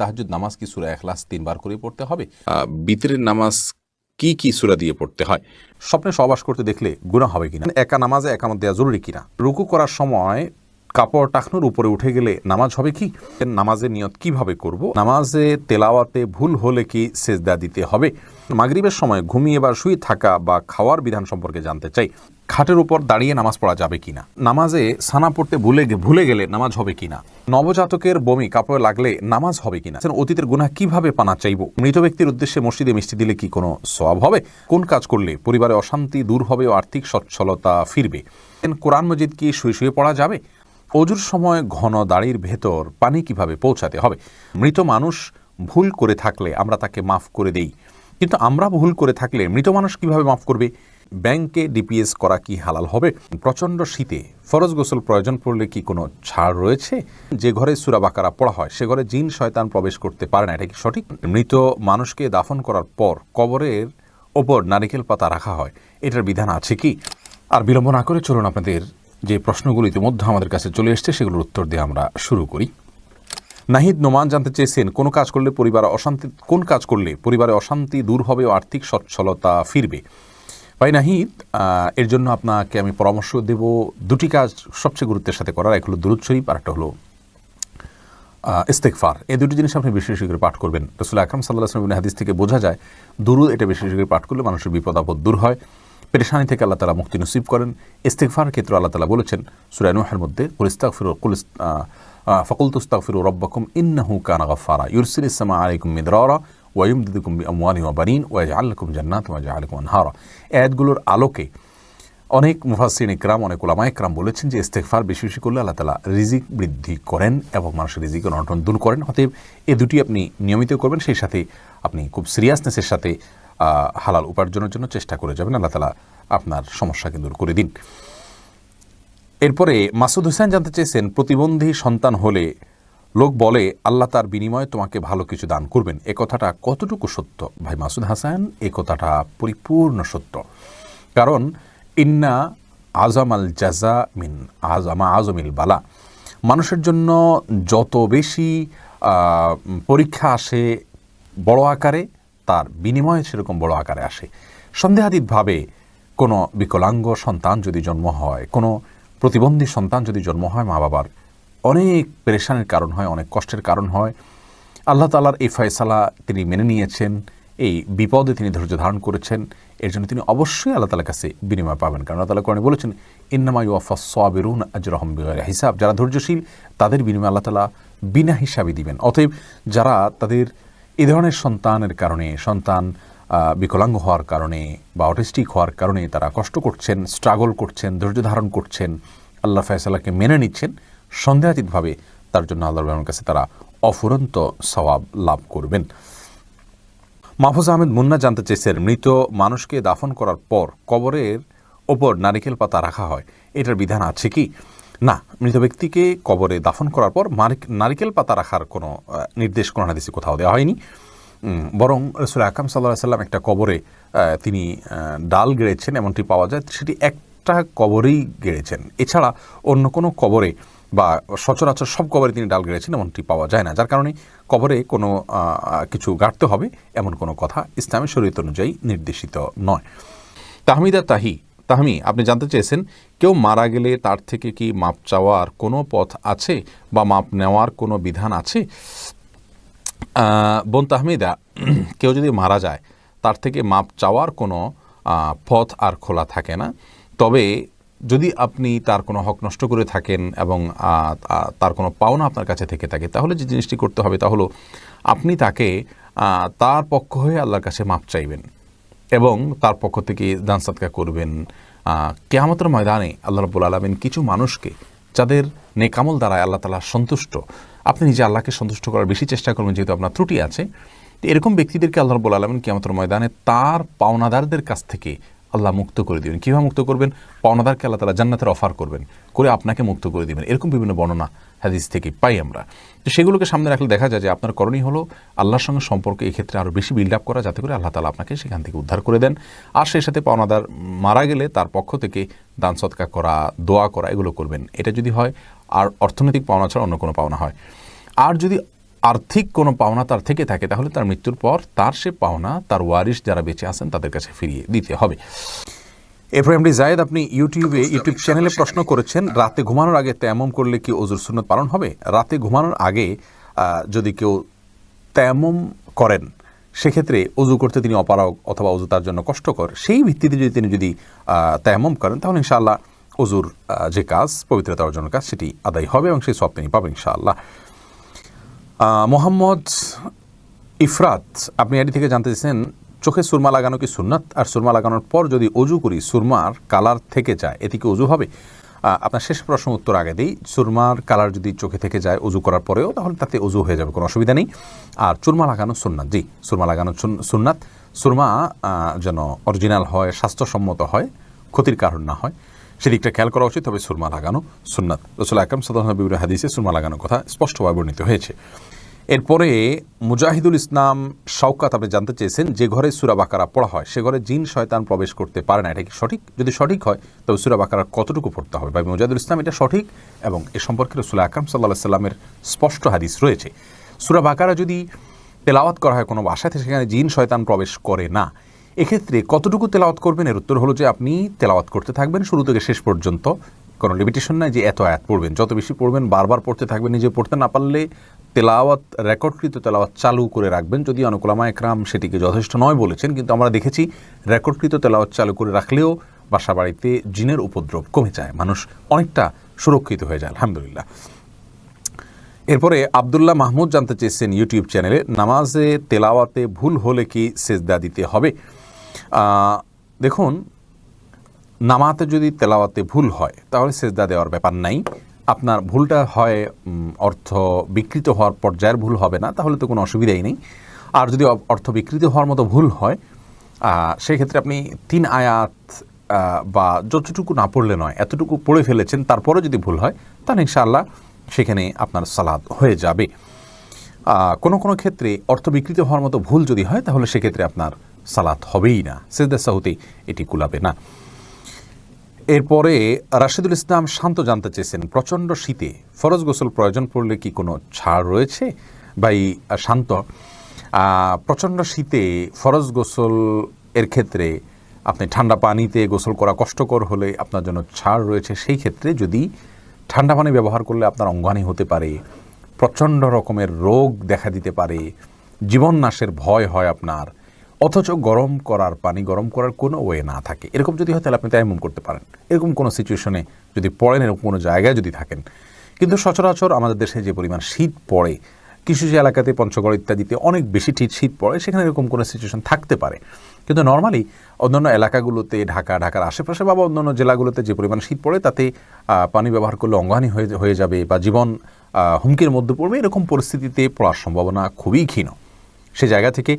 তাহাজ্জুদ নামাজ কি সূরা ইখলাস 3 বার করে পড়তে হবে? বিতরের নামাজ কি কি সূরা দিয়ে পড়তে হয়? স্বপ্নে সহবাস করতে দেখলে গুনাহ হবে কিনা, একা নামাজে একামত দেওয়া জরুরি কিনা, রুকু করার সময় কাপড় টাকনুর উপরে উঠে গেলে নামাজ হবে কি, নামাজের নিয়ত কিভাবে করব, নামাজে তেলাওয়াতে ভুল হলে কি সেজদা দিতে হবে, মাগরিবের সময় ঘুমিয়ে বা শুয়ে থাকা বা খাওয়ার বিধান সম্পর্কে জানতে চাই, খাটের উপর দাঁড়িয়ে নামাজ পড়া যাবে কিনা, নামাজে সানা পড়তে ভুলে গেলে নামাজ হবে কিনা, নবজাতকের বমি কাপড়ে লাগলে নামাজ হবে কিনা, অতীতের গুনাহ কিভাবে পানা চাইব, মৃত ব্যক্তির উদ্দেশ্যে মসজিদে মিষ্টি দিলে কি কোনো সওয়াব হবে, কোন কাজ করলে পরিবারে অশান্তি দূর হবে ও আর্থিক সচ্ছলতা ফিরবে, কোরআন মজিদ কি শুয়ে শুয়ে পড়া যাবে, অজুর সময় ঘন দাড়ির ভেতর পানি কিভাবে পৌঁছাতে হবে, মৃত মানুষ ভুল করে থাকলে আমরা তাকে মাফ করে দেই, কিন্তু আমরা ভুল করে থাকলে মৃত মানুষ কিভাবে মাফ করবে, ব্যাংকে ডিপিএস করা কি হালাল হবে, প্রচণ্ড শীতে ফরজ গোসল প্রয়োজন পড়লে কি কোনো ছাড় রয়েছে, যে ঘরে সূরা বাকারা পড়া হয় সে ঘরে জিন শয়তান প্রবেশ করতে পারে না, এটা কি সঠিক, মৃত মানুষকে দাফন করার পর কবরের ওপর নারিকেল পাতা রাখা হয়, এটার বিধান আছে কি? আর বিলম্ব না করে চলুন আপনাদের যে প্রশ্নগুলো ইতিমধ্যে আমাদের কাছে চলে এসছে সেগুলোর উত্তর দিয়ে আমরা শুরু করি। নাহিদ নোমান জানতে চেয়েছেন কোন কাজ করলে পরিবারে অশান্তি দূর হবে ও আর্থিক সচ্ছলতা ফিরবে। ভাই নাহিদ, এর জন্য আপনাকে আমি পরামর্শ দেব দুটি কাজ সবচেয়ে গুরুত্বের সাথে করার, এক হলো দুরূদ শরীফ আর একটা হলো ইস্তেগফার। এই দুটি জিনিস আপনি বেশি বেশি করে পাঠ করবেন। রাসূল আকরাম সাল্লাল্লাহু আলাইহি ওয়াসাল্লাম হাদিস থেকে বোঝা যায় দুরূদ এটা বেশি বেশি করে পাঠ করলে মানুষের বিপদ আপদ দূর হয়, পেরেশানি থেকে আল্লাহ তাআলা মুক্তি নসিব করেন। ইস্তেগফার ক্ষেত্রে আল্লাহ তাআলা বলেছেন সূরা নূহের মধ্যে ফাকুলতু আস্তাগফিরু রাব্বাকুম ইন্নাহু কানা গাফফারা ইউরসিলিস সামা আলাইকুম মিদরারা ওয়া ইউমদিদুকুম বিআমওয়ালিন ওয়া বানিন ওয়া ইয়াজআল লাকুম জান্নাতিন ওয়া ইয়াজআল লাকুম আনহারা। আয়াতগুলোর আলোকে অনেক মুফাসসিরিন ইকরাম, অনেক উলামা ইকরাম বলেছেন যে ইস্তেগফার বেশি বেশি করলে আল্লাহ তাআলা রিজিক বৃদ্ধি করেন এবং মানুষের রিজিকের অনটন দূর করেন। অতএব এই দুটি আপনি নিয়মিত করবেন, সেই সাথে আপনি খুব সিরিয়াসনেসের সাথে হালাল উপার্জনের জন্য চেষ্টা করে যাবেন, আল্লাহ তাআলা আপনার সমস্যাকে দূর করে দিন। এরপরে মাসুদ হোসেন জানতে চেয়েছেন প্রতিবন্ধী সন্তান হলে লোক বলে আল্লাহ তার বিনিময়ে তোমাকে ভালো কিছু দান করবেন, এ কথাটা কতটুকু সত্য? ভাই মাসুদ হাসান, এ কথাটা পরিপূর্ণ সত্য। কারণ ইন্না আজামাল জাজা মিন আজমিল বালা, মানুষের জন্য যত বেশি পরীক্ষা আসে বড় আকারে, তার বিনিময়ে সেরকম বড় আকারে আসে। সন্দেহাতীতভাবে কোনো বিকলাঙ্গ সন্তান যদি জন্ম হয়, কোনো প্রতিবন্ধী সন্তান যদি জন্ম হয়, মা বাবার অনেক পেরেশানির কারণ হয়, অনেক কষ্টের কারণ হয়। আল্লাহ তাআলার এই ফয়সালা তিনি মেনে নিয়েছেন, এই বিপদে তিনি ধৈর্য ধারণ করেছেন, এর জন্য তিনি অবশ্যই আল্লাহ তাআলার কাছে বিনিময় পাবেন। কারণ আল্লাহ তাআলা কোরআনে বলেছেন ইন্নামা ইউওয়াফাস সাবিরুনা আজরাহুম বিগাইরি হিসাব, যারা ধৈর্যশীল তাদের বিনিময় আল্লাহ তাআলা বিনা হিসাবে দিবেন। অতএব যারা তাদের এই ধরনের সন্তানের কারণে, সন্তান বিকলাঙ্গ হওয়ার কারণে বা অটিস্টিক হওয়ার কারণে তারা কষ্ট করছেন, স্ট্রাগল করছেন, ধৈর্য ধারণ করছেন, আল্লাহ ফয়সালাকে মেনে নিচ্ছেন, সন্দেহাতীতভাবে তার জন্য আল্লাহর কাছে তারা অফুরন্ত সওয়াব লাভ করবেন। মাহফুজ আহমেদ মুন্না জানতে চেয়েছেন মৃত মানুষকে দাফন করার পর কবরের ওপর নারিকেল পাতা রাখা হয়, এটার বিধান আছে কি? না, মৃত ব্যক্তিকে কবরে দাফন করার পর নারিকেল পাতা রাখার কোনো নির্দেশ কোরআন হাদিসে কোথাও দেওয়া হয়নি। বরং রাসূল আকরাম সাল্লাল্লাহু আলাইহি ওয়াসাল্লাম একটা কবরে তিনি ডাল গেড়েছেন, এমনটি পাওয়া যায়, সেটি একটা কবরেই গেড়েছেন। এছাড়া অন্য কোনো কবরে বা সচরাচর সব কবরে তিনি ডাল গেড়েছেন এমনটি পাওয়া যায় না, যার কারণে কবরে কোনো কিছু গাড়তে হবে এমন কোনো কথা ইসলামী শরীয়ত অনুযায়ী নির্দেশিত নয়। তাহমি আপনি জানতে চেয়েছেন কেউ মারা গেলে তার থেকে কি মাপ চাওয়ার কোনো পথ আছে বা মাপ নেওয়ার কোনো বিধান আছে? বোন তাহমিদা, কেউ যদি মারা যায় তার থেকে মাপ চাওয়ার কোনো পথ আর খোলা থাকে না। তবে যদি আপনি তার কোনো হক নষ্ট করে থাকেন এবং তার কোনো পাওনা আপনার কাছে থেকে থাকে, তাহলে যে জিনিসটি করতে হবে তা হলো আপনি তাকে তার পক্ষ হয়ে আল্লাহর কাছে মাপ চাইবেন এবং তার পক্ষ থেকে দান সাদকা করবেন। কিয়ামতের ময়দানে আল্লাহ রাব্বুল আলামিন কিছু মানুষকে যাদের নেক আমল দ্বারা আল্লাহ তাআলা সন্তুষ্ট, আপনি নিজে আল্লাহকে সন্তুষ্ট করার বেশি চেষ্টা করবেন যেহেতু আপনার ত্রুটি আছে, এরকম ব্যক্তিদেরকে আল্লাহ রাব্বুল আলামিন কিয়ামতের ময়দানে তার পাওনাদারদের কাছ থেকে আল্লাহ মুক্ত করে দিবেন। কীভাবে মুক্ত করবেন? পাওনাদারকে আল্লাহ তাআলা জান্নাতের অফার করবেন, করে আপনাকে মুক্ত করে দিবেন। এরকম বিভিন্ন বর্ণনা হাদিস থেকে পাই আমরা। তো সেগুলোকে সামনে রাখলে দেখা যায় যে আপনার করণীয় হলো আল্লাহর সঙ্গে সম্পর্ক এই ক্ষেত্রে আরও বেশি বিল্ড আপ করা, যাতে করে আল্লাহ তাআলা আপনাকে সেখান থেকে উদ্ধার করে দেন। আর সেই সাথে পাওনাদার মারা গেলে তার পক্ষ থেকে দান সদকা করা, দোয়া করা, এগুলো করবেন। এটা যদি হয় আর অর্থনৈতিক পাওনা ছাড়া অন্য কোনো পাওনা হয়। আর যদি আর্থিক কোনো পাওনা তার থেকে থাকে তাহলে তার মৃত্যুর পর তার সে পাওনা তার ওয়ারিশ যারা বেঁচে আছেন তাদের কাছে ফিরিয়ে দিতে হবে। এরপর এমডি জায়েদ, আপনি ইউটিউব চ্যানেলে প্রশ্ন করেছেন রাতে ঘুমানোর আগে তায়াম্মুম করলে কি ওযুর সুন্নত পালন হবে? রাতে ঘুমানোর আগে যদি কেউ তায়াম্মুম করেন সেক্ষেত্রে ওযু করতে তিনি অপারগ অথবা ওযু তার জন্য কষ্টকর, সেই ভিত্তিতে তিনি তায়াম্মুম করেন তাহলে ইনশাআল্লাহ ওযুর যে কাজ পবিত্রতা অর্জনের কাজ সেটি আদায় হবে এবং সেই সওয়াব তিনি পাবেন ইনশাআল্লাহ। মোহাম্মদ ইফরাত, আপনি এটি থেকে জানতে চাইছেন চোখে সুরমা লাগানো কি সুন্নাত, আর সুরমা লাগানোর পর যদি ওযু করি সুরমার কালার থেকে যায় এতে কি ওযু হবে? আপনার শেষ প্রশ্ন উত্তর আগে দিই। সুরমার কালার যদি চোখে থেকে যায় ওযু করার পরেও তাহলে তাতে ওযু হয়ে যাবে, কোনো অসুবিধা নেই। আর চুরমা লাগানো সুন্নাত, জি সুরমা লাগানো সুন্নাত। সুরমা যেন অরিজিনাল হয়, স্বাস্থ্যসম্মত হয়, ক্ষতির কারণ না হয় সেদিকটা খেয়াল করা উচিত। তবে সুরমা লাগানো সুন্নাত। রাসূল আকরাম সাল্লাল্লাহু আলাইহি ওয়াসাল্লামের হাদিসে সুরমা লাগানোর কথা স্পষ্টভাবে বর্ণিত হয়েছে। এরপরে মুজাহিদুল ইসলাম শওকাত, আপনি জানতে চেয়েছেন যে ঘরে সূরা বাকারা পড়া হয় সে ঘরে জিন শয়তান প্রবেশ করতে পারে না, এটা কি সঠিক? যদি সঠিক হয় তবে সূরা বাকারা কতটুকু পড়তে হবে? ভাই মুজাহিদুল ইসলাম, এটা সঠিক এবং এ সম্পর্কে রাসূল আকরাম সাল্লাল্লাহু আলাইহি ওয়াসাল্লামের স্পষ্ট হাদিস রয়েছে। সূরা বাকারা যদি তেলাওয়াত করা হয় কোনো বাসাতে সেখানে জিন শয়তান প্রবেশ করে না, এক্ষেত্রে কতটুকু তেলাওয়াত করবেন? এর উত্তর হলো যে আপনি তেলাওয়াত করতে থাকবেন শুরু থেকে শেষ পর্যন্ত, কোনো লিমিটেশন নাই যে এত আয়াত পড়বেন, যত বেশি পড়বেন বারবার পড়তে থাকবেন। নিজে পড়তে না পারলে তেলাওয়াত রেকর্ডকৃত তেলাওয়াত চালু করে রাখবেন, যদি অনেক উলামা একরাম সেটিকে যথেষ্ট নয় বলেছেন, কিন্তু আমরা দেখেছি রেকর্ডকৃত তেলাওয়াত চালু করে রাখলেও বাসা বাড়িতে জিনের উপদ্রব কমে যায়, মানুষ অনেকটা সুরক্ষিত হয়ে যায় আলহামদুলিল্লাহ। এরপরে আব্দুল্লাহ মাহমুদ জানতে চেয়েছেন ইউটিউব চ্যানেলে নামাজে তেলাওয়াতে ভুল হলে কি সেজদা দিতে হবে? দেখুন, নামাতে যদি তেলাওয়াতে ভুল হয় তাহলে সেজদা দেওয়ার ব্যাপার নাই। আপনার ভুলটা হয় অর্থ বিকৃত হওয়ার পর্যায়ের ভুল হবে না, তাহলে তো কোনো অসুবিধাই নেই। আর যদি অর্থ বিকৃত হওয়ার মতো ভুল হয় সেই ক্ষেত্রে আপনি 3 আয়াত বা যতটুকু না পড়লে নয় এতটুকু পড়ে ফেলেছেন, তারপরে যদি ভুল হয় তাহলে ইনশাআল্লাহ সেখানে আপনার সালাত হয়ে যাবে। কোনো কোনো ক্ষেত্রে অর্থ বিকৃত হওয়ার মতো ভুল যদি হয় তাহলে সেক্ষেত্রে আপনার সালাত হবেই না, সিজদা সাহুতে এটি কুলাবে না। এরপরে রাশিদুল ইসলাম শান্ত জানতে চেয়েছেন প্রচণ্ড শীতে ফরজ গোসল প্রয়োজন পড়লে কি কোনো ছাড় রয়েছে? ভাই শান্ত, প্রচণ্ড শীতে ফরজ গোসল এর ক্ষেত্রে আপনি ঠান্ডা পানিতে গোসল করা কষ্টকর হলে আপনার জন্য ছাড় রয়েছে। সেই ক্ষেত্রে যদি ঠান্ডা পানি ব্যবহার করলে আপনার অঙ্গহানি হতে পারে, প্রচণ্ড রকমের রোগ দেখা দিতে পারে, জীবন নাশের ভয় হয় আপনার, অথচ গরম করার পানি গরম করার কোনো ওয়ে না থাকে, এরকম যদি হয় তাহলে আপনি তায়াম্মুম করতে পারেন। এরকম কোনো সিচুয়েশনে যদি পড়েন, এরকম কোনো জায়গায় যদি থাকেন। কিন্তু সচরাচর আমাদের দেশে যে পরিমাণ শীত পড়ে, কিছু যে এলাকাতে পঞ্চগড় ইত্যাদিতে অনেক বেশি শীত পড়ে, সেখানে এরকম কোনো সিচুয়েশন থাকতে পারে। কিন্তু নর্মালি অন্যান্য এলাকাগুলোতে ঢাকার আশেপাশে বা অন্যান্য জেলাগুলোতে যে পরিমাণ শীত পড়ে তাতে পানি ব্যবহার করলে অঙ্গহানি হয়ে যাবে বা জীবন হুমকির মধ্যে পড়বে, এরকম পরিস্থিতিতে পড়ার সম্ভাবনা খুবই ক্ষীণ। সে জায়গা থেকে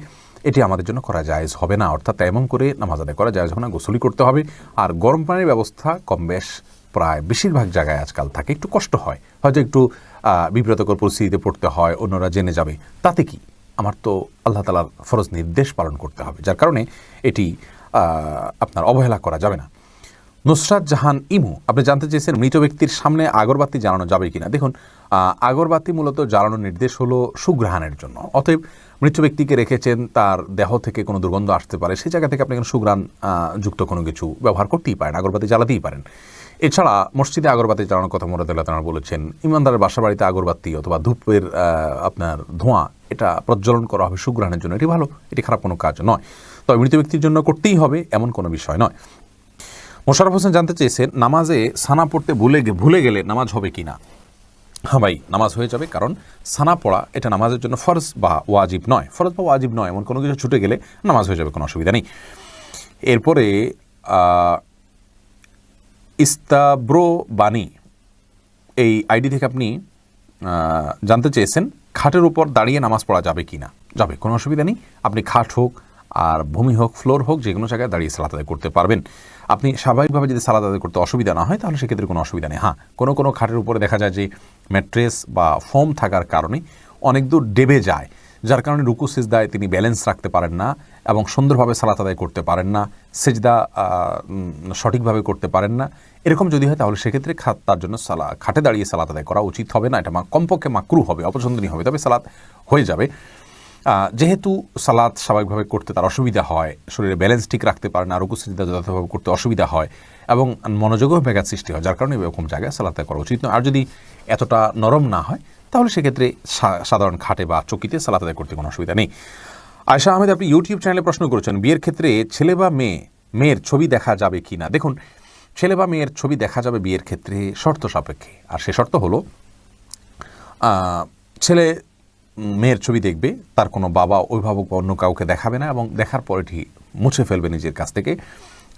এটি আমাদের জন্য করা জায়েজ হবে না, অর্থাৎ তায়াম্মুম করে নামাজ আদায় করা জায়েজ হবে না, গোসলই করতে হবে। আর গরম পানির ব্যবস্থা কম বেশ প্রায় বেশিরভাগ জায়গায় আজকাল থাকে, একটু কষ্ট হয়, হয়তো একটু বিব্রতকর পরিস্থিতিতে পড়তে হয়, অন্যরা জেনে যাবে, তাতে কি, আমার তো আল্লাহ তাআলার ফরজ নির্দেশ পালন করতে হবে, যার কারণে এটি আপনার অবহেলা করা যাবে না। নুসরাত জাহান ইমু, আপনি জানতে চেয়েছেন মৃত ব্যক্তির সামনে আগরবাতি জ্বালানো যাবে কিনা। দেখুন, আগরবাতি মূলত জ্বালানোর নির্দেশ হলো সুঘ্রাণের জন্য, অতএব মৃত ব্যক্তিকে রেখেছেন, তার দেহ থেকে কোনো দুর্গন্ধ আসতে পারে, সেই জায়গা থেকে আপনি সুঘ্রাণ যুক্ত কোনো কিছু ব্যবহার করতেই পারেন, আগরবাতি জ্বালাতেই পারেন। এছাড়া মসজিদে আগরবাতি জ্বালানোর কথা মুরাদুল্লাহ তাআলা বলেছেন, ইমানদারের বাসা বাড়িতে আগরবাতি অথবা ধূপের আপনার ধোঁয়া এটা প্রজ্বলন করা হবে সুঘ্রাণের জন্য, এটি ভালো, এটি খারাপ কোনো কাজ নয়, তবে মৃত ব্যক্তির জন্য করতেই হবে এমন কোনো বিষয় নয়। মোশাররফ হোসেন জানতে চেয়েছেন নামাজে সানা পড়তে ভুলে গেলে নামাজ হবে কি না। হ্যাঁ ভাই, নামাজ হয়ে যাবে, কারণ সানা পড়া এটা নামাজের জন্য ফরজ বা ওয়াজিব নয়, ফরজ বা ওয়াজিব নয়, এমন কোনো কিছু ছুটে গেলে নামাজ হয়ে যাবে, কোনো অসুবিধা নেই। এরপরে ইস্তাব্রো বাণী এই আইডি থেকে আপনি জানতে চেয়েছেন খাটের উপর দাঁড়িয়ে নামাজ পড়া যাবে কি না। যাবে, কোনো অসুবিধা নেই, আপনি খাট হোক আর ভূমি হোক ফ্লোর হোক যে কোনো জায়গায় দাঁড়িয়ে সালাত আদায় করতে পারবেন। আপনি স্বাভাবিকভাবে যদি সালাত আদায় করতে অসুবিধা না হয় তাহলে সেক্ষেত্রে কোনো অসুবিধা নেই। হ্যাঁ, কোনো খাটের উপরে দেখা যায় যে ম্যাট্রেস বা ফোম থাকার কারণে অনেক দূর ডেবে যায়, যার কারণে রুকু সিজদায় তিনি ব্যালেন্স রাখতে পারেন না এবং সুন্দরভাবে সালাত আদায় করতে পারেন না, সিজদা সঠিকভাবে করতে পারেন না, এরকম যদি হয় তাহলে সেক্ষেত্রে তার জন্য খাটে দাঁড়িয়ে সালাত আদায় করা উচিত হবে না, এটা কমপক্ষে মাকরু হবে, অপছন্দনীয় হবে, তবে সালাত হয়ে যাবে। যেহেতু সালাত স্বাভাবিকভাবে করতে তার অসুবিধা হয়, শরীরে ব্যালেন্স ঠিক রাখতে পারে না, রুকু সিজদা যথাযথভাবে করতে অসুবিধা হয় এবং মনোযোগও ব্যাঘাত সৃষ্টি হয়, যার কারণে এরকম জায়গায় সালাত আদায় করা উচিত নয়। আর যদি এতটা নরম না হয় তাহলে সেক্ষেত্রে সাধারণ খাটে বা চকিতে সালাত আদায় করতে কোনো অসুবিধা নেই। আয়শা আহমেদ, আপনি ইউটিউব চ্যানেলে প্রশ্ন করেছেন, বিয়ের ক্ষেত্রে ছেলে বা মেয়ের ছবি দেখা যাবে কি না। দেখুন, ছেলে বা মেয়ের ছবি দেখা যাবে বিয়ের ক্ষেত্রে শর্ত সাপেক্ষে, আর সে শর্ত হলো ছেলে মেয়ের ছবি দেখবে, তার কোনো বাবা অভিভাবক বা অন্য কাউকে দেখাবে না এবং দেখার পরে এটি মুছে ফেলবে নিজের কাছ থেকে,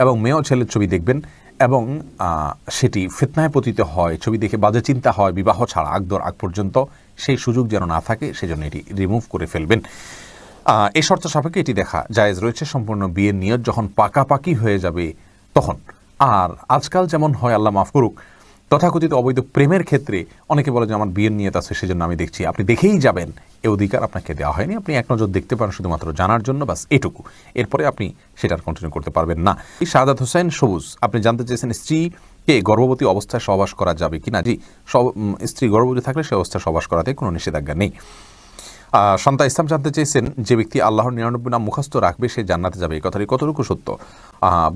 এবং মেয়েও ছেলের ছবি দেখবেন এবং সেটি ফিতনায় পতিত হয়, ছবি দেখে বাজে চিন্তা হয় বিবাহ ছাড়া আগ পর্যন্ত, সেই সুযোগ যেন না থাকে সেজন্য এটি রিমুভ করে ফেলবেন। এই শর্ত সাপেক্ষে এটি দেখা জায়েজ রয়েছে সম্পূর্ণ বিয়ের নিয়ত যখন পাকাপাকি হয়ে যাবে তখন। আর আজকাল যেমন হয়, আল্লাহ মাফ করুক, তথাকথিত অবৈধ প্রেমের ক্ষেত্রে অনেকে বলে যে আমার বিয়ের নিয়ত আছে সেজন্য আমি দেখছি, আপনি দেখেই যাবেন, এ অধিকার আপনাকে দেওয়া হয়নি। আপনি এক নজর দেখতে পারেন শুধুমাত্র জানার জন্য, বাস এটুকু, এরপরে আপনি সেটার কন্টিনিউ করতে পারবেন না। শাহাদাত হোসেন সবুজ, আপনি জানতে চেয়েছেন স্ত্রীকে গর্ভবতী অবস্থায় সহবাস করা যাবে কিনা। জি, স্ত্রী গর্ভবতী থাকলে সে অবস্থায় সহবাস করাতে কোনো নিষেধাজ্ঞা নেই। সন্তা ইসলাম জানতে চেয়েছেন, যে ব্যক্তি আল্লাহর 99 নাম মুখস্থ রাখবে সে জান্নাতে যাবে, এই কথাটি কতটুকু সত্য।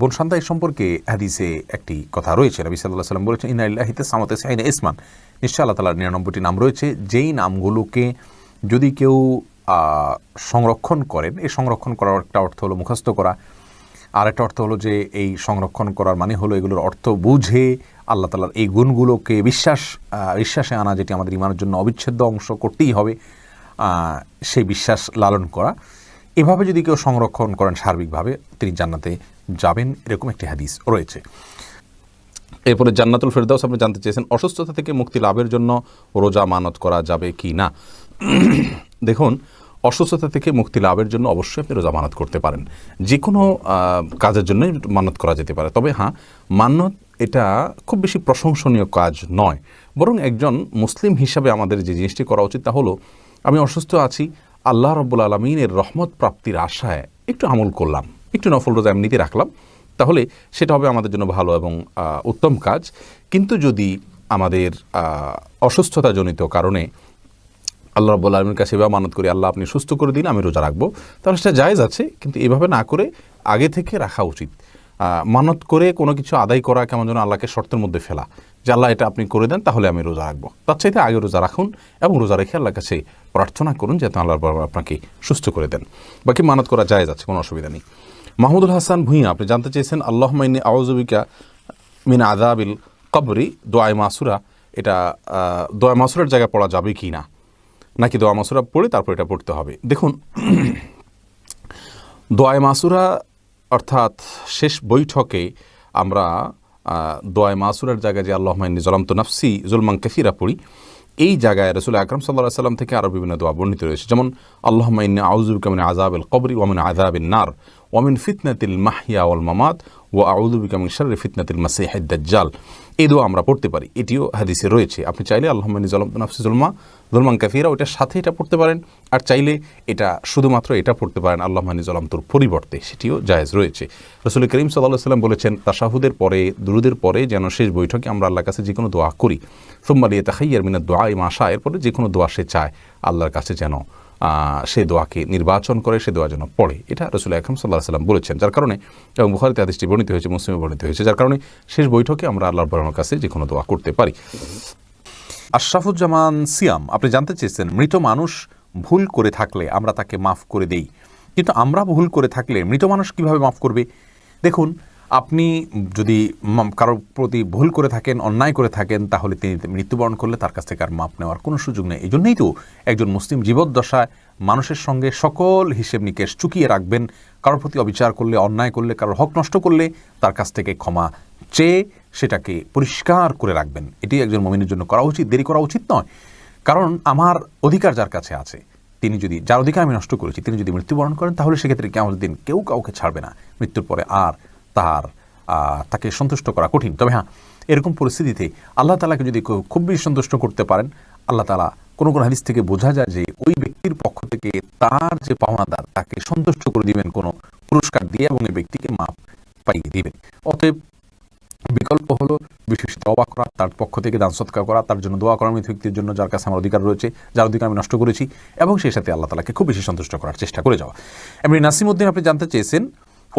বোন সন্তা এই সম্পর্কে হাদিসে একটি কথা রয়েছে, নবী সাল্লাল্লাহু আলাইহি ওয়াসাল্লাম বলেছেন, ইন্না লিল্লাহি তিসআতাইনা ইসমান, নিশ্চয় আল্লাহ তাআলার 99টি নাম রয়েছে, যেই নামগুলোকে যদি কেউ সংরক্ষণ করেন, এই সংরক্ষণ করার একটা অর্থ হলো মুখস্থ করা, আর একটা অর্থ হলো যে এই সংরক্ষণ করার মানে হলো এগুলোর অর্থ বুঝে আল্লাহ তাআলার এই গুণগুলোকে বিশ্বাসে আনা, যেটি আমাদের ঈমানের জন্য অবিচ্ছেদ্য অংশ, করতেই হবে সেই বিশ্বাস লালন করা। এভাবে যদি কেউ সংরক্ষণ করেন সার্বিকভাবে, তিনি জান্নাতে যাবেন, এরকম একটি হাদিস রয়েছে। এরপরে জান্নাতুল ফেরদাউস আপনি জানতে চেয়েছেন, অসুস্থতা থেকে মুক্তি লাভের জন্য রোজা মানত করা যাবে কি না। দেখুন, অসুস্থতা থেকে মুক্তি লাভের জন্য অবশ্যই আপনি রোজা মানত করতে পারেন, যে কোনো কাজের জন্যই মানত করা যেতে পারে। তবে হ্যাঁ, মানত এটা খুব বেশি প্রশংসনীয় কাজ নয়, বরং একজন মুসলিম হিসাবে আমাদের যে জিনিসটি করা উচিত তা হলো, আমি অসুস্থ আছি, আল্লাহ রাব্বুল আলামিনের রহমত প্রাপ্তির আশায় একটু আমল করলাম, একটু নফল রোজা এমনিতে রাখলাম, তাহলে সেটা হবে আমাদের জন্য ভালো এবং উত্তম কাজ। কিন্তু যদি আমাদের অসুস্থতাজনিত কারণে আল্লাহ রাব্বুল আলামিনের কাছে এভাবে মানত করি, আল্লাহ আপনি সুস্থ করে দিন, আমি রোজা রাখবো, তাহলে সেটা জায়েজ আছে, কিন্তু এভাবে না করে আগে থেকে রাখা উচিত। মানত করে কোনো কিছু আদায় করা কেমন যেন আল্লাহকে শর্তের মধ্যে ফেলা, যে আল্লাহ এটা আপনি করে দেন তাহলে আমি রোজা রাখবো। তার চাইতে আগে রোজা রাখুন এবং রোজা রেখে আল্লাহর কাছে প্রার্থনা করুন যাতে আল্লাহ আপনাকে সুস্থ করে দেন। বাকি মানত করা জায়েজ আছে, কোনো অসুবিধা নেই। মাহমুদুল হাসান ভূঁইয়া, আপনি জানতে চেয়েছেন, আল্লাহুম্মা ইন্নী আউযু বিকা মিন আযাবিল কবরি, দোয়া মাসুরা, এটা দোয়া মাসুরার জায়গায় পড়া যাবে কি না, নাকি দোয়া মাসুরা পড়ে তারপর এটা পড়তে হবে। দেখুন, দোয়া মাসুরা অর্থাৎ শেষ বৈঠকে আমরা দোয়া মাসুরার জায়গায় যে আল্লাহুম্মা ইন্নী যালামতু নাফসি যুলমান কাসীরা পড়ি, এই জায়গায় রাসূল আকরাম সাল্লাল্লাহু আলাইহি ওয়াসাল্লাম থেকে আরও বিভিন্ন দোয়া বর্ণিত রয়েছে, যেমন আল্লাহুম্মা ইন্নী আউযু বিকা মিন আযাবিল কবরি ওয়া মিন আযাবিন নার ওয়া মিন ফিতনাতিল মাহইয়া ওয়াল মামাত ওয়া আউযু বিকা মিন শাররি ফিতনাতিল মাসীহিদ দাজ্জাল। এই দোয়া আমরা পড়তে পারি, এটিও হাদিসে রয়েছে। আপনি চাইলে আল্লাহুম্মা ইন্নী যালামতু নাফসি যুলমান কাসীরা ওটার সাথে এটা পড়তে পারেন, আর চাইলে এটা শুধুমাত্র এটা পড়তে পারেন আল্লাহুম্মা ইন্নী যালামতুর পরিবর্তে, সেটিও জায়েজ রয়েছে। রাসূল করিম সাল্লাল্লাহু আলাইহি ওয়াসাল্লাম বলেছেন, তাশাহুদের পরে, দুরুদের পরে যেন শেষ বৈঠকে আমরা আল্লাহর কাছে যে কোনো দোয়া করি, সুম্মা লিয়াতাখাইয়ার মিনাদ দুআ মা শা, এরপরে যে কোনো দোয়া সে চায় আল্লাহর কাছে যেন সে দোয়াকে নির্বাচন করে, সে দোয়া যেন পড়ে, এটা রাসূল আকরাম সাল্লাল্লাহু আলাইহি ওয়াসাল্লাম বলেছেন। যার কারণে, এবং বুখারীতে হাদিসটি বর্ণিত হয়েছে, মুসলিমে বর্ণিত হয়েছে, যার কারণে শেষ বৈঠকে আমরা আল্লাহর কাছে যে কোনো দোয়া করতে পারি। আশরাফুজ্জামান সিয়াম, আপনি জানতে চেয়েছেন, মৃত মানুষ ভুল করে থাকলে আমরা তাকে মাফ করে দেই, কিন্তু আমরা ভুল করে থাকলে মৃত মানুষ কিভাবে মাফ করবে। দেখুন, আপনি যদি কারোর প্রতি ভুল করে থাকেন, অন্যায় করে থাকেন, তাহলে তিনি মৃত্যুবরণ করলে তার কাছ থেকে আর মাপ নেওয়ার কোনো সুযোগ নেই। এই জন্যই তো একজন মুসলিম জীবদ্দশায় মানুষের সঙ্গে সকল হিসেব নিকেশ চুকিয়ে রাখবেন। কারোর প্রতি অবিচার করলে, অন্যায় করলে, কারোর হক নষ্ট করলে তার কাছ থেকে ক্ষমা চেয়ে সেটাকে পরিষ্কার করে রাখবেন। এটি একজন মুমিনের জন্য করা উচিত, দেরি করা উচিত নয়। কারণ আমার অধিকার যার কাছে আছে, তিনি যদি, যার অধিকার আমি নষ্ট করেছি, তিনি যদি মৃত্যুবরণ করেন, তাহলে সেক্ষেত্রে কিয়ামতের দিন কেউ কাউকে ছাড়বে না। মৃত্যুর পরে আর তাকে সন্তুষ্ট করা কঠিন। তবে হ্যাঁ, এরকম পরিস্থিতিতে আল্লাহ তাআলাকে যদি খুব বেশি সন্তুষ্ট করতে পারেন, আল্লাহ তাআলা কোনো কোনো হাদিস থেকে বোঝা যায় যে ওই ব্যক্তির পক্ষ থেকে তার যে পাওনাদার তাকে সন্তুষ্ট করে দিবেন কোনো পুরস্কার দিয়ে, এবং এই ব্যক্তিকে মাপ পাইয়ে দিবেন। অতএব বিকল্প হলো বেশি বেশি তওবা করা, তার পক্ষ থেকে দান সদকা করা, তার জন্য দোয়া করা, মৃত ব্যক্তির জন্য যার কাছে আমার অধিকার রয়েছে, যার অধিকার আমি নষ্ট করেছি, এবং সেই সাথে আল্লাহ তাআলাকে খুব বেশি সন্তুষ্ট করার চেষ্টা করে যাওয়া। এমনি নাসিমউদ্দিন আপনি জানতে চেয়েছেন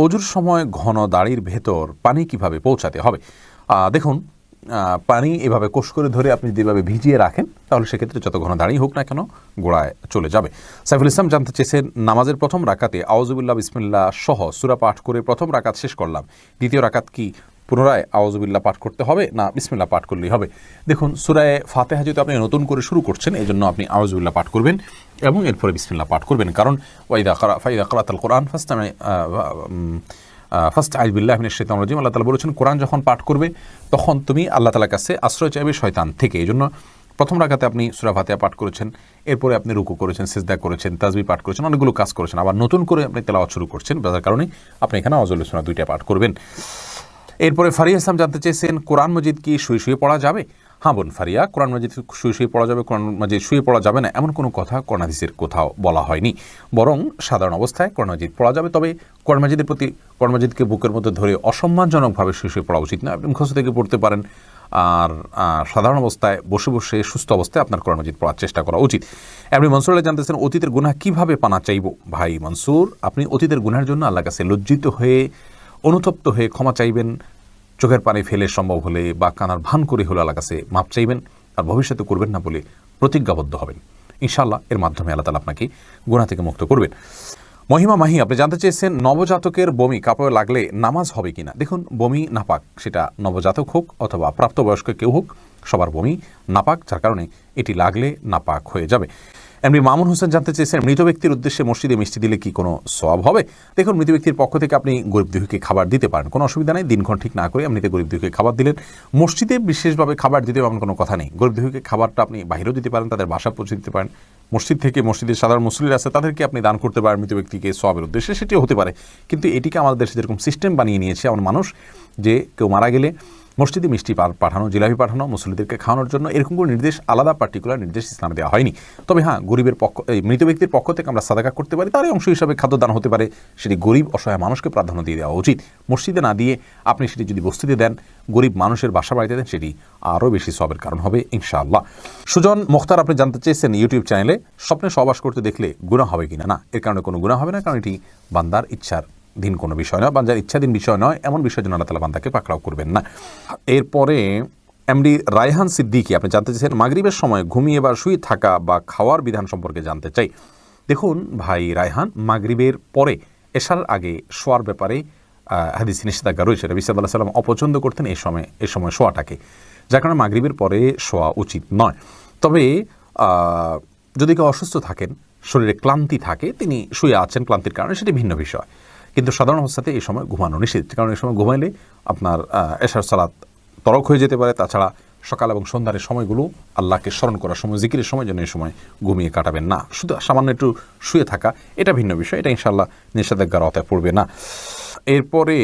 অজুর সময় ঘন দাড়ির ভেতর পানি কিভাবে পৌঁছাতে হবে। দেখুন, পানি এভাবে কোষ করে ধরে আপনি যেভাবে ভিজিয়ে রাখেন তাহলে সেক্ষেত্রে যত ঘন দাঁড়িয়ে হোক না কেন গোড়ায় চলে যাবে। সাইফুল ইসলাম জানতে চেয়েছেন নামাজের প্রথম রাকাতে আউযুবিল্লাহ বিসমিল্লাহ সহ সূরা পাঠ করে প্রথম রাকাত শেষ করলাম, দ্বিতীয় রাকাত কি পুনরায় আউযুবিল্লাহ পাঠ করতে হবে না বিসমিল্লাহ পাঠ করলেই হবে? দেখুন, সূরায়ে ফাতিহা যেহেতু আপনি নতুন করে শুরু করছেন এই জন্য আপনি আউযুবিল্লাহ পাঠ করবেন এবং এরপরে বিসমিল্লাহ পাঠ করবেন, কারণ ফাইদা ক্রাআতাল কুরআন ফাস্তাইয বিল্লাহি মিনাশ শাইতানির রাজিম, আল্লাহ তাআলা বলেছেন কোরআন যখন পাঠ করবে তখন তুমি আল্লাহ তাআলার কাছে আশ্রয় চাইবে শয়তান থেকে। এই জন্য প্রথম রাকাতে আপনি সূরা ফাতিহা পাঠ করেছেন, এরপরে আপনি রুকু করেছেন, সিজদা করেছেন, তাসবিহ পাঠ করেছেন, অনেকগুলো কাজ করেছেন, আবার নতুন করে আপনি তেলাওয়াত শুরু করছেন, যার কারণে আপনি এখানে আউযুবিল্লাহ দুইটা পাঠ করবেন। এরপরে ফারিয়া ইসলাম জানতে চেয়েছেন কোরআন মজিদ কি শুয়ে শুয়ে পড়া যাবে? হ্যাঁ বোন ফারিয়া, কোরআন মজিদ শুয়ে শুয়ে পড়া যাবে, কোরআন মজিদ শুয়ে পড়া যাবে না এমন কোনো কথা কোরআন হাদিসের কোথাও বলা হয়নি, বরং সাধারণ অবস্থায় কোরআন মজিদ পড়া যাবে। তবে কোরআন মজিদের প্রতি কোরআন মজিদকে বুকের মধ্যে ধরে অসম্মানজনকভাবে শুয়ে শুয়ে পড়া উচিত না। আপনি মুখস্থ থেকে পড়তে পারেন, আর সাধারণ অবস্থায় বসে বসে সুস্থ অবস্থায় আপনার কোরআন মজিদ পড়ার চেষ্টা করা উচিত। আপনি মনসুর আল্লাহ জানতেছেন অতীতের গুনাহ কিভাবে পানা চাইব? ভাই মনসুর, আপনি অতীতের গুনাহের জন্য আল্লাহর কাছে লজ্জিত হয়ে অনুতপ্ত হয়ে ক্ষমা চাইবেন, চোখের পানি ফেলে সম্ভব হলে বা কানার ভান করে হলে আল্লাহর কাছে মাপ চাইবেন, আর ভবিষ্যতে করবেন না বলে প্রতিজ্ঞাবদ্ধ হবেন। ইনশাআল্লাহ এর মাধ্যমে আল্লাহ তাআলা আপনাকে গুনাহ থেকে মুক্ত করবেন। মহিমা মাহি আপনি জানতে চেয়েছেন নবজাতকের বমি কাপড়ে লাগলে নামাজ হবে কিনা? দেখুন, বমি নাপাক, সেটা নবজাতক হোক অথবা প্রাপ্তবয়স্ক কেউ হোক, সবার বমি নাপাক, যার কারণে এটি লাগলে নাপাক হয়ে যাবে। এমনি মামুন হোসেন জানতে চেয়েছেন মৃত ব্যক্তির উদ্দেশ্যে মসজিদে মিষ্টি দিলে কি কোনো সওয়াব হবে? দেখুন, মৃত ব্যক্তির পক্ষ থেকে আপনি গরিব দুঃখীকে খাবার দিতে পারেন, কোনো অসুবিধা নেই। দিনক্ষণ ঠিক না করে এমনিতে গরিব দুঃখীকে খাবার দিলেন। মসজিদে বিশেষভাবে খাবার দিতে এমন কোনো কথা নেই। গরিব দুঃখীকে খাবারটা আপনি বাইরেও দিতে পারেন, তাদের বাসা পৌঁছে দিতে পারেন। মসজিদ থেকে মসজিদের সাধারণ মুসল্লিরা আছে তাদেরকে আপনি দান করতে পারেন মৃত ব্যক্তিকে সওয়াবের উদ্দেশ্যে, সেটিও হতে পারে। কিন্তু এটিকে আমাদের দেশে যেরকম সিস্টেম বানিয়ে নিয়েছে এমন মানুষ, যে কেউ মারা গেলে মসজিদে মিষ্টি পাঠানো, জিলাপি পাঠানো মুসল্লিদেরকে খাওয়ানোর জন্য, এরকম কোনো নির্দেশ, আলাদা পার্টিকুলার নির্দেশ ইসলামে দেওয়া হয়নি। তবে হ্যাঁ, গরিবের মৃত ব্যক্তির পক্ষ থেকে আমরা সাদাকা করতে পারি, তারই অংশ হিসাবে খাদ্যদান হতে পারে, সেটি গরিব অসহায় মানুষকে প্রাধান্য দিয়ে দেওয়া উচিত। মসজিদে না দিয়ে আপনি সেটি যদি বস্তিতে দেন, গরিব মানুষের বাসা বাড়িতে দেন, সেটি আরও বেশি সওয়াবের কারণ হবে ইনশাআল্লাহ। সুজন মুখতার আপনি জানতে চেয়েছেন ইউটিউব চ্যানেলে স্বপ্নে সহবাস করতে দেখলে গুনাহ হবে কিনা? না, এর কারণে কোনো গুনাহ হবে না, কারণ এটি বান্দার ইচ্ছার দিন কোনো বিষয় নয়, বান্দার ইচ্ছাধীন বিষয় নয়, এমন বিষয়ের জন্য আল্লাহ তাআলা বান্দাকে পাকড়াও করবেন না। এরপরে এমডি রায়হান সিদ্দিকী আপনি জানতে চেয়েছেন মাগরিবের সময় ঘুমিয়ে বা শুয়ে থাকা বা খাওয়ার বিধান সম্পর্কে জানতে চাই। দেখুন ভাই রায়হান, মাগরিবের পরে এশার আগে শোয়ার ব্যাপারে হাদিসে নিষেধাজ্ঞা রয়েছে। নবী সাল্লাল্লাহু আলাইহি ওয়াসাল্লাম অপছন্দ করতেন এই সময় শোয়াটাকে, যার কারণে মাগরিবের পরে শোয়া উচিত নয়। তবে যদি কেউ অসুস্থ থাকেন, শরীরে ক্লান্তি থাকে, তিনি শুয়ে আছেন ক্লান্তির কারণে, সেটি ভিন্ন বিষয়। কিন্তু সাধারণ অবস্থাতে এই সময় ঘুমানো নিষেধ, কারণ এই সময় ঘুমাইলে আপনার এশার সালাত তরক হয়ে যেতে পারে। তাছাড়া সকাল এবং সন্ধ্যার সময়গুলো আল্লাহকে স্মরণ করার সময়, জিকিরের সময় যেন এই সময় ঘুমিয়ে কাটাবেন না। শুধু সামান্য একটু শুয়ে থাকা এটা ভিন্ন বিষয়, এটা ইনশাআল্লাহ নিষেধাজ্ঞার আওতায় পড়বে না। এরপরে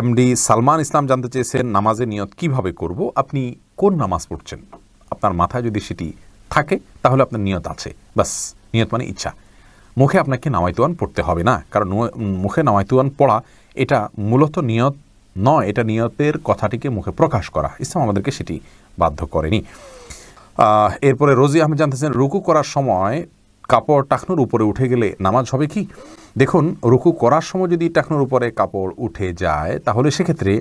এমডি সালমান ইসলাম জানতে চেয়েছেন নামাজের নিয়ত কিভাবে করব? আপনি কোন নামাজ পড়ছেন আপনার মাথায় যদি সেটি থাকে তাহলে আপনার নিয়ত আছে, বাস। নিয়ত মানে ইচ্ছা। মুখে আপনাকে নামাইতুয়ান পড়তে হবে না, কারণ মুখে নামাইতুয়ান পড়া এটা মূলত নিয়ত নয়, এটা নিয়তের কথাটিকে মুখে প্রকাশ করা। ইসলাম আমাদেরকে সেটি বাধ্য করেনি। এরপরে রোজি আহমেদ জানতেছেন রুকু করার সময় কাপড় টাকনুর উপরে উঠে গেলে নামাজ হবে কি? দেখুন, রুকু করার সময় যদি টাকনুর উপরে কাপড় উঠে যায় তাহলে সেক্ষেত্রে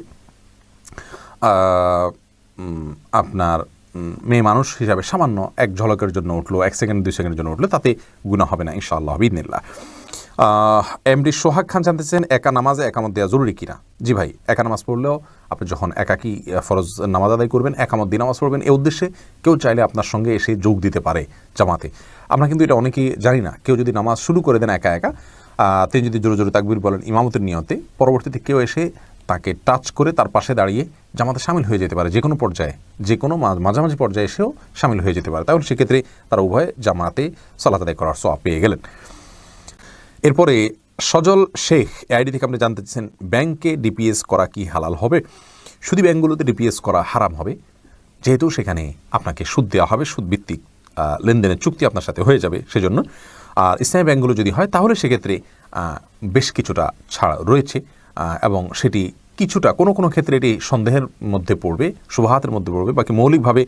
আপনার মেয়ে মানুষ হিসাবে সামান্য এক ঝলকের জন্য উঠলো, 1 সেকেন্ড 2 সেকেন্ডের জন্য উঠলো, তাতে গুনাহ হবে না ইনশাআল্লাহ বিইذনিল্লাহ। এমডি সোহাগ খান জানতেছেন একা নামাজে একামত দেওয়া জরুরি কিনা? জি ভাই, একা নামাজ পড়লেও আপনি যখন একাকী ফরজ নামাজ আদায় করবেন, একামত দিয়ে নামাজ পড়বেন, এই উদ্দেশ্যে কেউ চাইলে আপনার সঙ্গে এসে যোগ দিতে পারে জামাতে। আমরা কিন্তু এটা অনেকেই জানি না। কেউ যদি নামাজ শুরু করে দেন একা একা, তিনি যদি জোরে জোরে তাকবীর বলেন ইমামতের নিয়তে, পরবর্তীতে কেউ এসে তাকে টাচ করে তার পাশে দাঁড়িয়ে জামাতে শামিল হয়ে যেতে পারে, যে কোনো পর্যায়ে, যে কোনো মাঝামাঝি পর্যায়ে এসেও শামিল হয়ে যেতে পারে। তাহলে সেক্ষেত্রে তারা উভয়ে জামাতে সালাত আদায় করার সওয়াব পেয়ে গেলেন। এরপরে সজল শেখ আইডি থেকে আপনি জানতে চাচ্ছেন ব্যাংকে ডিপিএস করা কি হালাল হবে? শুধু ব্যাংকগুলোতে ডিপিএস করা হারাম হবে, যেহেতু সেখানে আপনাকে সুদ দেওয়া হবে, সুদভিত্তিক লেনদেনের চুক্তি আপনার সাথে হয়ে যাবে সেজন্য। আর ইসলামী ব্যাংকগুলো যদি হয় তাহলে সেক্ষেত্রে বেশ কিছুটা ছাড় রয়েছে, এবং সেটি কিছুটা কোনো কোনো ক্ষেত্রে এটি সন্দেহের মধ্যে পড়বে, শুবহাতের মধ্যে পড়বে, বাকি মৌলিকভাবে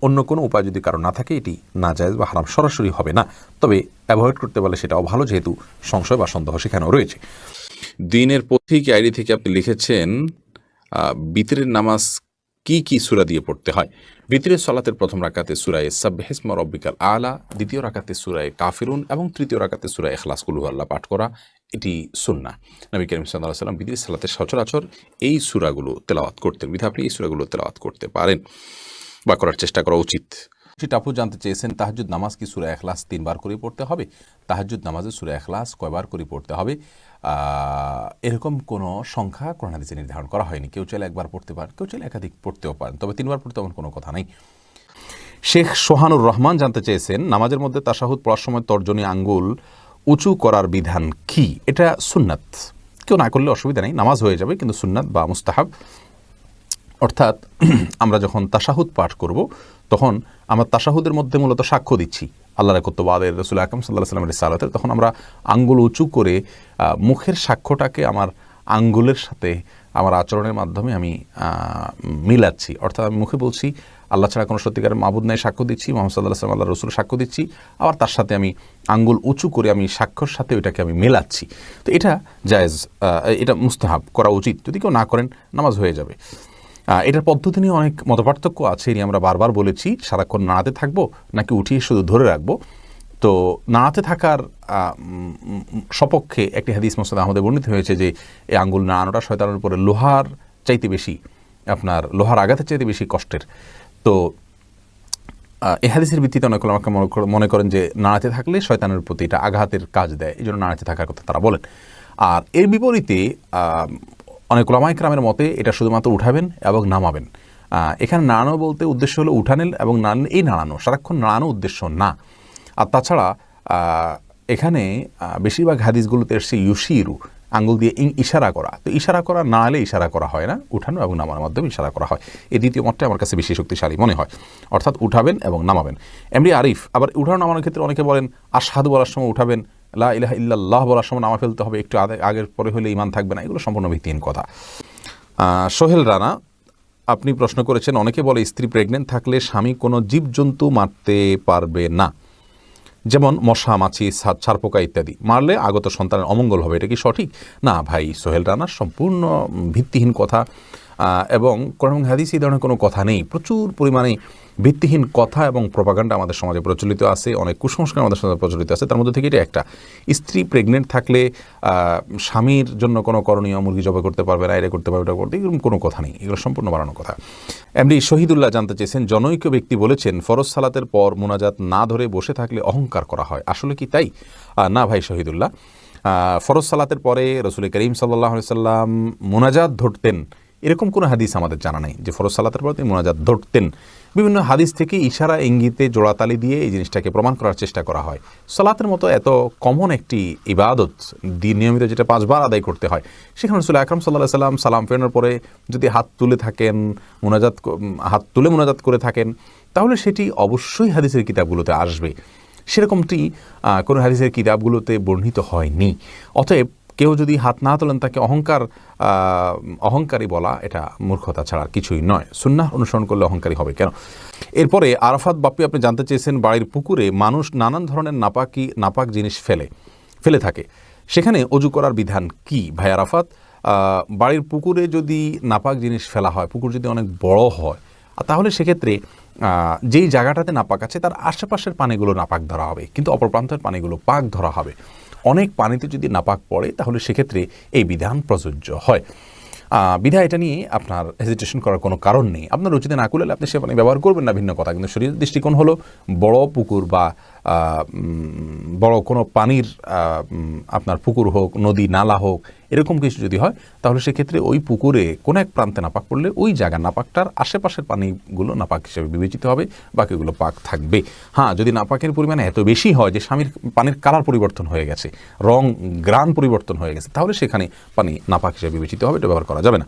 অন্য কোনো উপায় যদি কারো না থাকে এটি নাজায়েজ বা হারাম সরাসরি হবে না, তবে অ্যাভয়েড করতে পারলে সেটাও ভালো, যেহেতু সংশয় বা সন্দেহ সেখানেও রয়েছে। দিনের পথিক আইডি থেকে আপনি লিখেছেন বিতরের নামাজ কি কি সূরা দিয়ে পড়তে হয়? বিতরের সালাতের প্রথম রাকাতে সূরা সাব্বিহিসমা রব্বিকাল আলা, দ্বিতীয় রাকাতে সূরা কাফিরুন এবং তৃতীয় রাকাতে সূরা ইখলাস কুল হুয়াল্লাহ পাঠ করা, এটি সুন্নাহ। নবী করিম সাল্লাল্লাহু আলাইহি ওয়াসাল্লাম বিতরের সালাতে সচরাচর এই সূরাগুলো তেলাওয়াত করতেন, বিধায় আপনি এই সূরাগুলো তেলাওয়াত করতে পারেন বা করার চেষ্টা করা উচিত। টাপু জানতে চেয়েছেন তাহাজ্জুদ নামাজ কি সূরা ইখলাস 3 বার করে পড়তে হবে? তাহাজ্জুদ নামাজে সূরা ইখলাস কয়বার করে পড়তে হবে এরকম কোনো সংখ্যা কোরআন হাদিসে নির্ধারণ করা হয়নি। কেউ চাইলে একবার পড়তে পারেন, কেউ চাইলে একাধিক পড়তেও পারেন, তবে 3 বার পড়তে এমন কোনো কথা নেই। শেখ সোহানুর রহমান জানতে চেয়েছেন নামাজের মধ্যে তাশাহুদ পড়ার সময় তর্জনী আঙ্গুল উঁচু করার বিধান কি? এটা সুন্নাত, কেউ না করলে অসুবিধা নেই, নামাজ হয়ে যাবে, কিন্তু সুন্নাত বা মুস্তাহাব। অর্থাৎ আমরা যখন তাশাহুদ পাঠ করব তখন আমরা তাশাহুদের মধ্যে মূলত সাক্ষ্য দিচ্ছি আল্লাহর একত্ববাদের, রাসূল আকরাম সাল্লাল্লাহু আলাইহি ওয়াসাল্লামের রিসালাতের, তখন আমরা আঙ্গুল উঁচু করে মুখের সাক্ষ্যটাকে আমার আঙ্গুলের সাথে আমার আচরণের মাধ্যমে আমি মিলাচ্ছি। অর্থাৎ আমি মুখে বলছি আল্লাহ ছাড়া কোনো সত্যিকারের মাবুদ নাই সাক্ষ্য দিচ্ছি, মুহাম্মদ সাল্লাল্লাহু আলাইহি ওয়াসাল্লাম আল্লাহর রাসূল সাক্ষ্য দিচ্ছি, আবার তার সাথে আমি আঙ্গুল উঁচু করে আমি সাক্ষ্যর সাথে ওইটাকে আমি মেলাচ্ছি। তো এটা জায়েজ, এটা মুস্তাহাব, করা উচিত। যদি কেউ না করেন নামাজ হয়ে যাবে। এটার পদ্ধতি নিয়ে অনেক মতপার্থক্য আছে, এটি আমরা বারবার বলেছি। সারাক্ষণ নাড়াতে থাকবো নাকি উঠিয়ে শুধু ধরে রাখবো? তো নাড়াতে থাকার সপক্ষে একটি হাদিস মুসনাদ আহমদে বর্ণিত হয়েছে যে এই আঙ্গুল নাড়ানোটা শয়তানের উপরে লোহার চাইতে বেশি, আপনার লোহার আঘাতের চাইতে বেশি কষ্টের। তো এই হাদিসের ভিত্তিতে অনেক আমাকে মনে করেন যে নাড়াতে থাকলে শয়তানের প্রতি এটা আঘাতের কাজ দেয়, এই জন্য নাড়াতে থাকার কথা তারা বলেন। আর এর বিপরীতে অনেক উলামায়ে কেরামের মতে এটা শুধুমাত্র উঠাবেন এবং নামাবেন। এখানে নাড়ানো বলতে উদ্দেশ্য হলো উঠানেন এবং নাড়ানো, এই নাড়ানো, সারাক্ষণ নাড়ানো উদ্দেশ্য না। আর তাছাড়া এখানে বেশিরভাগ হাদিসগুলোতে এসছে ইউশিরু, আঙ্গুল দিয়ে ইশারা করা। তো ইশারা করা না হলে ইশারা করা হয় না, উঠানো এবং নামানোর মাধ্যমে ইশারা করা হয়। এই দ্বিতীয় মতটা আমার কাছে বেশি শক্তিশালী মনে হয়, অর্থাৎ উঠাবেন এবং নামাবেন। এমডি আরিফ আবার উঠানো নামানোর ক্ষেত্রে অনেকে বলেন আশহাদু বলার সময় উঠাবেন, লা ইলাহা ইল্লাল্লাহ বলার সময় নামা ফেলতে হবে, একটু আগের পরে হলে ঈমান থাকবে না। এগুলো সম্পূর্ণ ভিত্তিহীন কথা। সোহেল রানা আপনি প্রশ্ন করেছেন অনেকে বলে স্ত্রী প্রেগনেন্ট থাকলে স্বামী কোনো জীবজন্তু মারতে পারবে না, যেমন মশা, মাছি, ছারপোকা ইত্যাদি, মারলে আগত সন্তানের অমঙ্গল হবে, এটা কি সঠিক? না ভাই সোহেল রানা, সম্পূর্ণ ভিত্তিহীন কথা। এবং কোরআন হাদিসে এই ধরনের কোনো কথা নেই। প্রচুর পরিমাণে ভিত্তিহীন কথা এবং প্রপাগান্ডা আমাদের সমাজে প্রচলিত আছে, অনেক কুসংস্কার আমাদের সমাজে প্রচলিত আছে। তার মধ্যে থেকে এটা একটা, স্ত্রী প্রেগনেন্ট থাকলে স্বামীর জন্য কোনো করণীয়, মুরগি জবাই করতে পারবে না, এটা করতে পারবে, এটা করতে, এরকম কোনো কথা নেই, এগুলো সম্পূর্ণ বানানো কথা। এমডি শহীদুল্লাহ জানতে চেয়েছেন জনৈক ব্যক্তি বলেছেন ফরজ সালাতের পর মুনাজাত না ধরে বসে থাকলে অহংকার করা হয়, আসলে কি তাই? না ভাই শহীদুল্লাহ, ফরজ সালাতের পরে রাসূল করিম সাল্লাল্লাহু আলাইহি ওয়াসাল্লাম মুনাজাত ধরতেন এরকম কোনো হাদিস আমাদের জানা নাই যে ফরজ সালাতের পর তিনি মুনাজাত ধরতেন। বিভিন্ন হাদিস থেকে ইশারা ইঙ্গিতে জোড়াতালি দিয়ে এই জিনিসটাকে প্রমাণ করার চেষ্টা করা হয়। সালাতের মতো এত কমন একটি ইবাদত, নিয়মিত যেটা 5 বার আদায় করতে হয়, সেখানে রাসূল আকরাম সাল্লাল্লাহু আলাইহি ওয়াসাল্লাম সালাম ফেরানোর পরে যদি হাত তুলে থাকেন, হাত তুলে মুনাজাত করে থাকেন, তাহলে সেটি অবশ্যই হাদিসের কিতাবগুলোতে আসবে। সেরকমটি কোনো হাদিসের কিতাবগুলোতে বর্ণিত হয়নি। অতএব কেউ যদি হাত না তোলেন তাকে অহংকারী বলা, এটা মূর্খতা ছাড়া কিছুই নয়। সুন্নাহ অনুসরণ করলে অহংকারী হবে কেন? এরপরে আরাফাত বাপ্পি আপনি জানতে চেয়েছেন বাড়ির পুকুরে মানুষ নানান ধরনের নাপাক জিনিস ফেলে থাকে, সেখানে অজু করার বিধান কি? ভাই আরাফাত, বাড়ির পুকুরে যদি নাপাক জিনিস ফেলা হয়, পুকুর যদি অনেক বড় হয়, তাহলে সেক্ষেত্রে যেই জায়গাটাতে নাপাক আছে তার আশেপাশের পানিগুলো নাপাক ধরা হবে, কিন্তু অপর প্রান্তের পানিগুলো পাক ধরা হবে। অনেক পানিতে যদি নাপাক পড়ে তাহলে সেক্ষেত্রে এই বিধান প্রযোজ্য হয়। বিধায় এটা নিয়ে আপনার হেজিটেশন করার কোনো কারণ নেই। আপনার রুচিতে না করলে আপনি সে পানি ব্যবহার করবেন না, ভিন্ন কথা। কিন্তু শরীরের দৃষ্টিকোণ হলো বড় পুকুর বা বড় কোনো পানির আপনার পুকুর হোক, নদী, নালা হোক, এরকম কিছু যদি হয় তাহলে সেক্ষেত্রে ওই পুকুরে কোনো এক প্রান্তে নাপাক পড়লে ওই জায়গার নাপাকটার আশেপাশের পানিগুলো নাপাক হিসেবে বিবেচিত হবে, বাকিগুলো পাক থাকবে। হ্যাঁ, যদি নাপাকের পরিমাণ এত বেশি হয় যে পানির কালার পরিবর্তন হয়ে গেছে, রং, গ্রান পরিবর্তন হয়ে গেছে, তাহলে সেখানে পানি নাপাক হিসেবে বিবেচিত হবে, এটা ব্যবহার করা যাবে না।